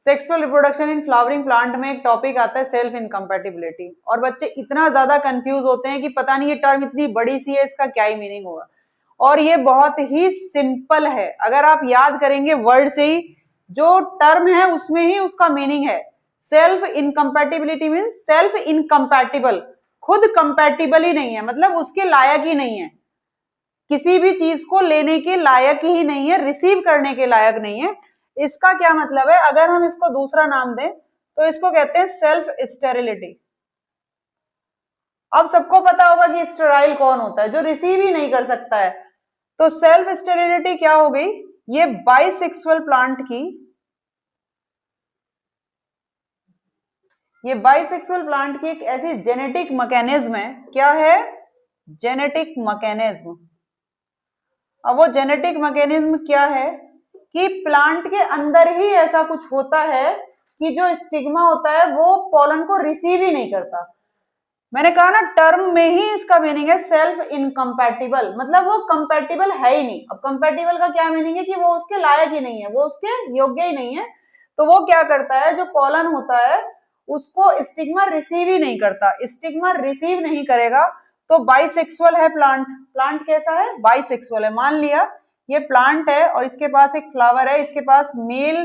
Sexual reproduction in flowering plant में एक topic आता है सेल्फ इनकम्पैटिबिलिटी, और बच्चे इतना ज्यादा कंफ्यूज होते हैं कि पता नहीं ये टर्म इतनी बड़ी सी है, इसका क्या ही मीनिंग होगा। और ये बहुत ही सिंपल है, अगर आप याद करेंगे वर्ड से ही, जो टर्म है उसमें ही उसका मीनिंग है। Self incompatibility mean self incompatible, खुद कंपैटिबल ही नहीं है, मतलब उसके लायक ही नहीं है, किसी भी चीज को लेने के लायक ही नहीं है, रिसीव करने के लायक नहीं है। इसका क्या मतलब है, अगर हम इसको दूसरा नाम दें तो इसको कहते हैं सेल्फ स्टेरिलिटी। अब सबको पता होगा कि स्टेराइल कौन होता है, जो रिसीव ही नहीं कर सकता है। तो सेल्फ स्टेरिलिटी क्या हो गई, ये बाइसेक्सुअल प्लांट की, ये बाइसेक्सुअल प्लांट की एक ऐसी जेनेटिक मैकेनिज्म है। क्या है, जेनेटिक मैकेनिज्म। अब वो जेनेटिक मैकेनिज्म क्या है कि प्लांट के अंदर ही ऐसा कुछ होता है कि जो स्टिग्मा होता है वो पोलन को रिसीव ही नहीं करता। मैंने कहा ना, टर्म में ही इसका मीनिंग है सेल्फ इनकम्पैटिबल, मतलब वो कंपैटिबल है ही नहीं। अब कंपैटिबल का क्या मीनिंग है कि वो उसके लायक ही नहीं है, वो उसके योग्य ही नहीं है। तो वो क्या करता है, जो पोलन होता है उसको स्टिग्मा रिसीव ही नहीं करता। स्टिग्मा रिसीव नहीं करेगा तो बाइसेक्सुअल है प्लांट। प्लांट कैसा है, बाइसेक्सुअल है। मान लिया ये प्लांट है और इसके पास एक फ्लावर है, इसके पास मेल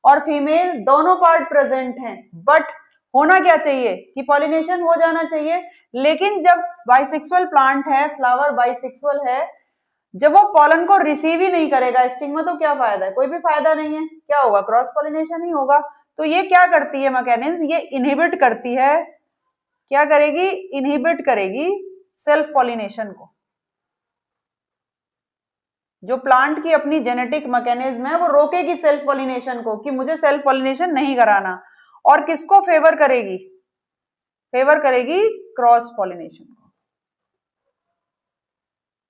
और फीमेल दोनों पार्ट प्रेजेंट हैं, बट होना क्या चाहिए कि पॉलिनेशन हो जाना चाहिए। लेकिन जब बाइसेक्सुअल प्लांट है, फ्लावर बाइसेक्सुअल है, जब वो पॉलन को रिसीव ही नहीं करेगा स्टिग्मा, तो क्या फायदा है, कोई भी फायदा नहीं है। क्या होगा, क्रॉस पॉलिनेशन ही होगा। तो ये क्या करती है मैकेनिज्म, ये इनहिबिट करती है, क्या करेगी, इनहिबिट करेगी सेल्फ पॉलिनेशन को। जो प्लांट की अपनी जेनेटिक मैकेनिज्म है वो रोकेगी सेल्फ पॉलिनेशन को, कि मुझे सेल्फ पॉलिनेशन नहीं कराना। और किसको फेवर करेगी, फेवर करेगी क्रॉस पॉलिनेशन को।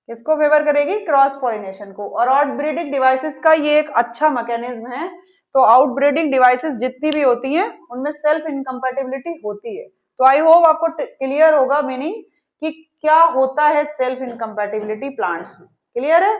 किसको फेवर करेगी, क्रॉस पॉलिनेशन को। और आउटब्रीडिंग डिवाइसेस का ये एक अच्छा मैकेनिज्म है। तो आउटब्रीडिंग डिवाइसेस जितनी भी होती हैं उनमें सेल्फ इनकम्पैटिबिलिटी होती है। तो आई होप आपको क्लियर होगा मीनिंग कि क्या होता है सेल्फ इनकम्पैटिबिलिटी प्लांट्स में। क्लियर है।